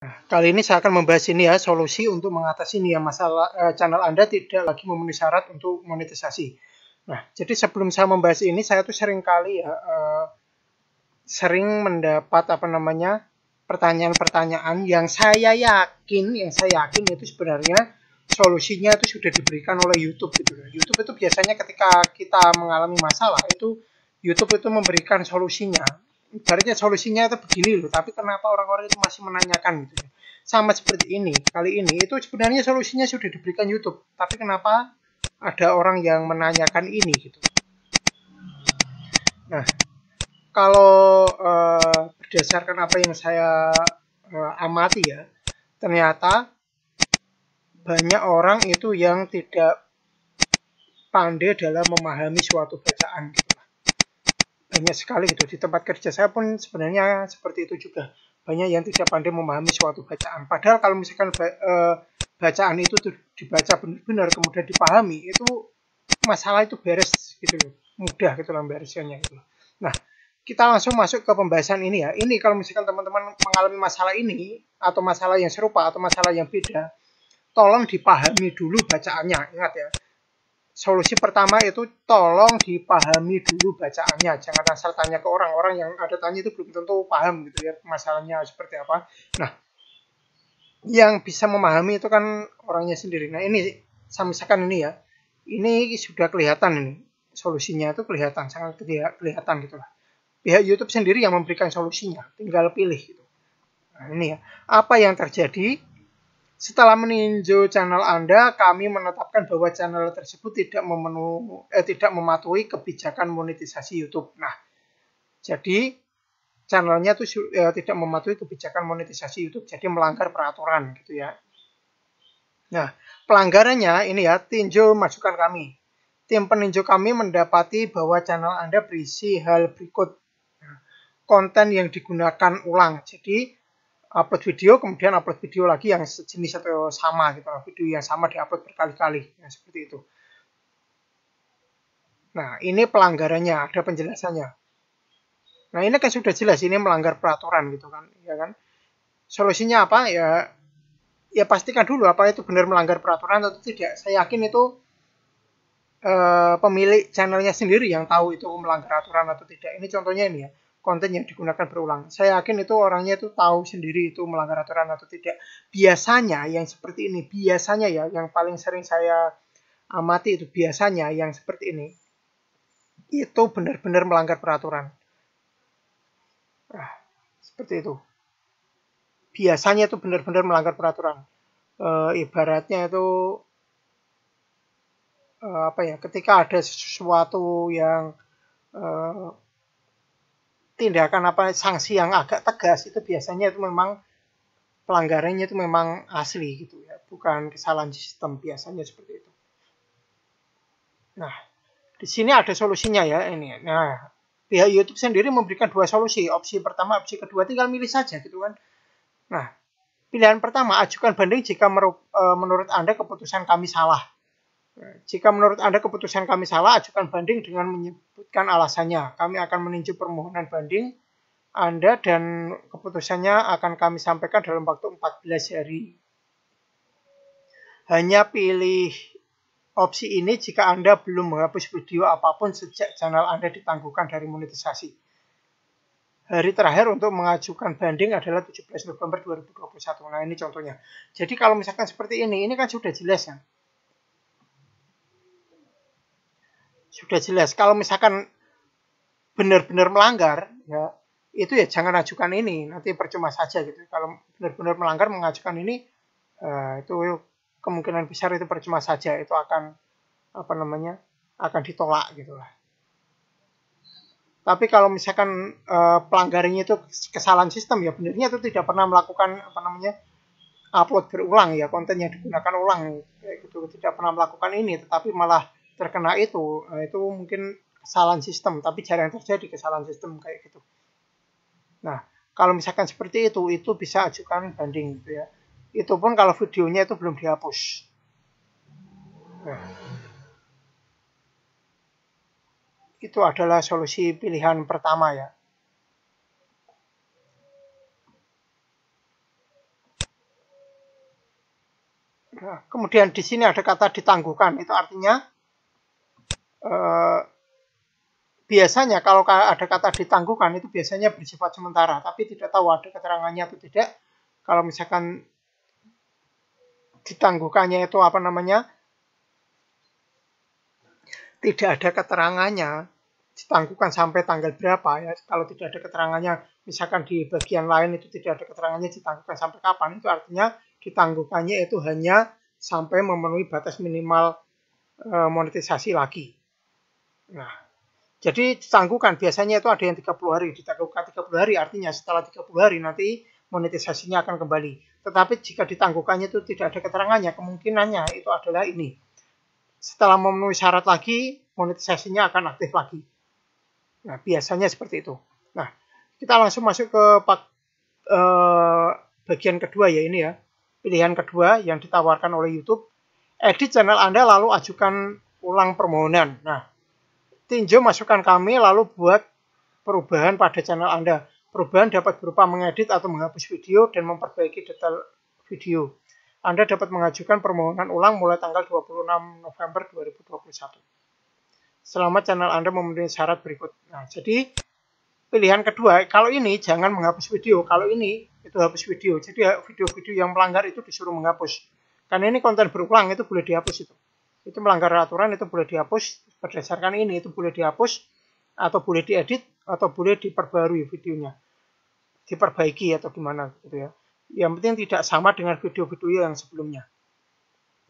Kali ini saya akan membahas ini ya, solusi untuk mengatasi ini ya, masalah channel Anda tidak lagi memenuhi syarat untuk monetisasi. Nah, jadi sebelum saya membahas ini, saya tuh sering kali ya, sering mendapat pertanyaan-pertanyaan yang saya yakin itu sebenarnya solusinya itu sudah diberikan oleh YouTube gitu. YouTube itu biasanya ketika kita mengalami masalah itu YouTube itu memberikan solusinya. Ibaratnya solusinya itu begini loh, tapi kenapa orang-orang itu masih menanyakan gitu. Sama seperti ini, kali ini itu sebenarnya solusinya sudah diberikan YouTube, tapi kenapa ada orang yang menanyakan ini gitu. Nah, kalau berdasarkan apa yang saya amati ya, ternyata banyak orang itu yang tidak pandai dalam memahami suatu bacaan gitu. Banyak sekali gitu, di tempat kerja saya pun sebenarnya seperti itu juga, banyak yang tidak pandai memahami suatu bacaan. Padahal kalau misalkan bacaan itu dibaca benar-benar kemudian dipahami, itu masalah itu beres gitu loh, mudah gitu lah beresnya gitu. Nah, kita langsung masuk ke pembahasan ini ya. Ini kalau misalkan teman-teman mengalami masalah ini atau masalah yang serupa atau masalah yang beda, tolong dipahami dulu bacaannya. Ingat ya, solusi pertama itu tolong dipahami dulu bacaannya. Jangan asal tanya ke orang yang ada tanya itu belum tentu paham gitu ya masalahnya seperti apa. Nah, yang bisa memahami itu kan orangnya sendiri. Nah, ini misalkan ini ya, ini sudah kelihatan ini solusinya itu kelihatan, sangat kelihatan gitu lah. Pihak YouTube sendiri yang memberikan solusinya, tinggal pilih gitu. Nah, ini ya, apa yang terjadi setelah meninjau channel Anda, kami menetapkan bahwa channel tersebut tidak mematuhi kebijakan monetisasi YouTube. Nah, jadi channelnya itu tidak mematuhi kebijakan monetisasi YouTube, jadi melanggar peraturan gitu ya. Nah, pelanggarannya ini ya, tinjau masukan kami. Tim peninjau kami mendapati bahwa channel Anda berisi hal berikut. Konten yang digunakan ulang. Jadi upload video, kemudian upload video lagi yang sejenis atau sama gitu. Video yang sama diupload berkali-kali. Nah, seperti itu. Nah, ini pelanggarannya, ada penjelasannya. Nah, ini kan sudah jelas ini melanggar peraturan gitu kan, ya kan? Solusinya apa? Ya pastikan dulu apa itu benar melanggar peraturan atau tidak. Saya yakin itu pemilik channelnya sendiri yang tahu itu melanggar aturan atau tidak. Ini contohnya ini ya, konten yang digunakan berulang. Saya yakin itu orangnya itu tahu sendiri itu melanggar aturan atau tidak. Biasanya yang seperti ini, biasanya ya, yang paling sering saya amati itu biasanya yang seperti ini, itu benar-benar melanggar peraturan. Nah, seperti itu. Biasanya itu benar-benar melanggar peraturan. Ibaratnya itu apa ya? Ketika ada sesuatu yang tindakan sanksi yang agak tegas itu biasanya itu memang pelanggarannya itu memang asli gitu ya, bukan kesalahan sistem, biasanya seperti itu. Nah, di sini ada solusinya ya ini. Nah, pihak YouTube sendiri memberikan dua solusi, opsi pertama, opsi kedua, tinggal milih saja gitu kan. Nah, pilihan pertama, ajukan banding jika menurut Anda keputusan kami salah. Jika menurut Anda keputusan kami salah, ajukan banding dengan menyebutkan alasannya. Kami akan meninjau permohonan banding Anda dan keputusannya akan kami sampaikan dalam waktu 14 hari. Hanya pilih opsi ini jika Anda belum menghapus video apapun sejak channel Anda ditangguhkan dari monetisasi. Hari terakhir untuk mengajukan banding adalah 17 November 2021. Nah, ini contohnya. Jadi kalau misalkan seperti ini kan sudah jelas ya. Sudah jelas. Kalau misalkan benar-benar melanggar, ya itu ya jangan ajukan ini. Nanti percuma saja gitu. Kalau benar-benar melanggar mengajukan ini, itu kemungkinan besar itu percuma saja. Itu akan akan ditolak gitu lah. Tapi kalau misalkan pelanggarannya itu kesalahan sistem ya benarnya itu tidak pernah melakukan upload berulang ya, konten yang digunakan ulang kayak gitu, tidak pernah melakukan ini tetapi malah terkena itu mungkin kesalahan sistem, tapi jarang terjadi kesalahan sistem kayak gitu. Nah, kalau misalkan seperti itu bisa ajukan banding gitu ya. Itu pun kalau videonya itu belum dihapus. Nah, itu adalah solusi pilihan pertama ya. Nah, kemudian di sini ada kata ditangguhkan, itu artinya biasanya kalau ada kata ditangguhkan itu biasanya bersifat sementara, tapi tidak tahu ada keterangannya atau tidak. Kalau misalkan ditangguhkannya itu apa namanya, tidak ada keterangannya, ditangguhkan sampai tanggal berapa ya. Kalau tidak ada keterangannya, misalkan di bagian lain itu tidak ada keterangannya ditangguhkan sampai kapan, itu artinya ditangguhkannya itu hanya sampai memenuhi batas minimal monetisasi lagi. Nah, jadi ditangguhkan biasanya itu ada yang 30 hari, ditangguhkan 30 hari artinya setelah 30 hari nanti monetisasinya akan kembali. Tetapi jika ditangguhkannya itu tidak ada keterangannya, kemungkinannya itu adalah ini. Setelah memenuhi syarat lagi, monetisasinya akan aktif lagi. Nah, biasanya seperti itu. Nah, kita langsung masuk ke bagian kedua ya ini ya. Pilihan kedua yang ditawarkan oleh YouTube. Edit channel Anda lalu ajukan ulang permohonan. Nah, tinjau masukan kami lalu buat perubahan pada channel Anda. Perubahan dapat berupa mengedit atau menghapus video dan memperbaiki detail video. Anda dapat mengajukan permohonan ulang mulai tanggal 26 November 2021. Selama channel Anda memenuhi syarat berikut. Nah, jadi pilihan kedua, kalau ini jangan menghapus video. Kalau ini, itu hapus video. Jadi video-video yang melanggar itu disuruh menghapus. Karena ini konten berulang, itu boleh dihapus itu. Itu melanggar aturan, itu boleh dihapus. Berdasarkan ini, itu boleh dihapus, atau boleh diedit, atau boleh diperbarui videonya. Diperbaiki atau gimana gitu ya. Yang penting tidak sama dengan video-video yang sebelumnya.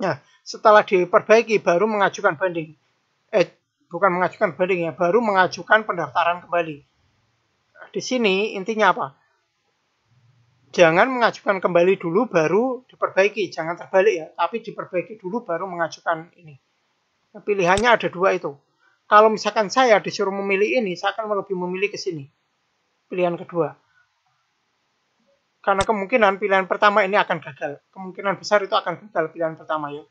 Nah, setelah diperbaiki baru mengajukan banding. Bukan mengajukan banding ya, baru mengajukan pendaftaran kembali. Di sini intinya apa? Jangan mengajukan kembali dulu baru diperbaiki, jangan terbalik ya. Tapi diperbaiki dulu baru mengajukan ini. Nah, pilihannya ada dua itu. Kalau misalkan saya disuruh memilih ini, saya akan lebih memilih ke sini. Pilihan kedua. Karena kemungkinan pilihan pertama ini akan gagal. Kemungkinan besar itu akan gagal pilihan pertama ya.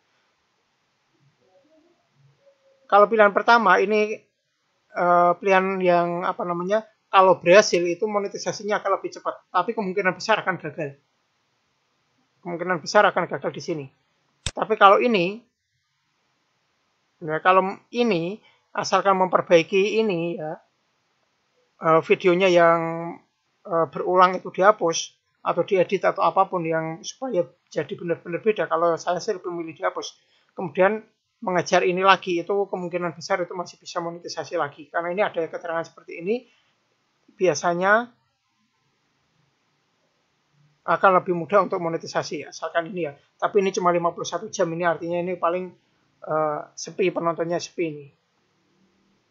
Kalau pilihan pertama ini pilihan yang apa namanya, kalau berhasil itu monetisasinya akan lebih cepat. Tapi kemungkinan besar akan gagal. Kemungkinan besar akan gagal di sini. Tapi kalau ini, ya kalau ini asalkan memperbaiki ini ya, videonya yang berulang itu dihapus atau diedit atau apapun yang supaya jadi benar-benar beda. Kalau saya sih lebih memilih dihapus. Kemudian mengejar ini lagi, itu kemungkinan besar itu masih bisa monetisasi lagi. Karena ini ada keterangan seperti ini, biasanya akan lebih mudah untuk monetisasi asalkan ini ya. Tapi ini cuma 51 jam, ini artinya ini paling sepi, penontonnya sepi ini.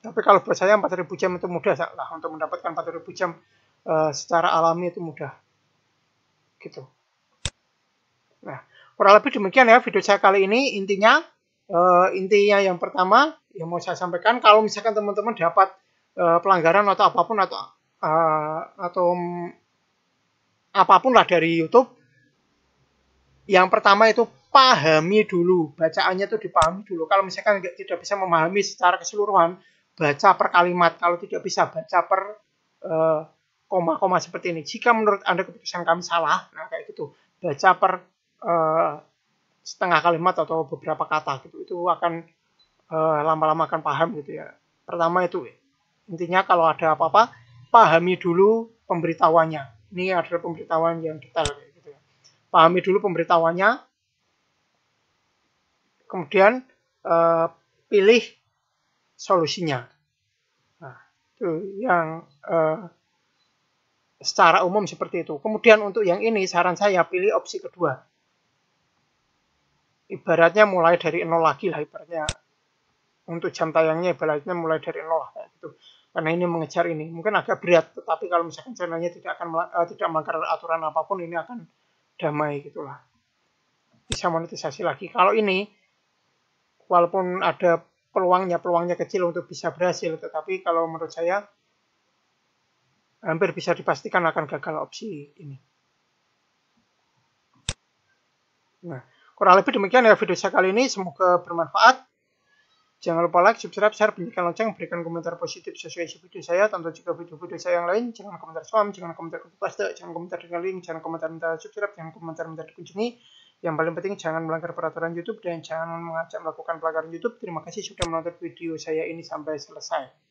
Tapi kalau buat saya 4.000 jam itu mudah lah, untuk mendapatkan 4.000 jam secara alami itu mudah. Gitu. Nah, kurang lebih demikian ya video saya kali ini. Intinya yang pertama yang mau saya sampaikan, kalau misalkan teman-teman dapat pelanggaran atau apapun atau apapun lah dari YouTube, yang pertama itu pahami dulu, bacaannya itu dipahami dulu. Kalau misalkan tidak bisa memahami secara keseluruhan, baca per kalimat. Kalau tidak bisa, baca per koma-koma seperti ini. Jika menurut Anda keputusan kami salah, nah kayak gitu, baca per setengah kalimat atau beberapa kata gitu. Itu akan lama-lama akan paham gitu ya. Pertama itu intinya kalau ada apa-apa, pahami dulu pemberitahuannya. Ini adalah pemberitahuan yang detail gitu ya. Pahami dulu pemberitahuannya, kemudian pilih solusinya. Nah, itu yang secara umum seperti itu. Kemudian untuk yang ini, saran saya pilih opsi kedua. Ibaratnya mulai dari nol lagi lah, ibaratnya untuk jam tayangnya ibaratnya mulai dari nol lah kayak gitu. Karena ini mengejar ini mungkin agak berat, tetapi kalau misalkan channelnya tidak melanggar aturan apapun, ini akan damai gitulah, bisa monetisasi lagi. Kalau ini walaupun ada peluangnya kecil untuk bisa berhasil, tetapi kalau menurut saya hampir bisa dipastikan akan gagal opsi ini. Nah, kurang lebih demikian ya video saya kali ini, semoga bermanfaat. Jangan lupa like, subscribe, share, bunyikan lonceng, berikan komentar positif sesuai isi video saya. Tonton juga video-video saya yang lain. Jangan komentar spam, jangan komentar copy paste, jangan komentar dengan link, jangan komentar minta subscribe, jangan komentar minta dikunjungi. Yang paling penting jangan melanggar peraturan YouTube dan jangan mengajak melakukan pelanggaran YouTube. Terima kasih sudah menonton video saya ini sampai selesai.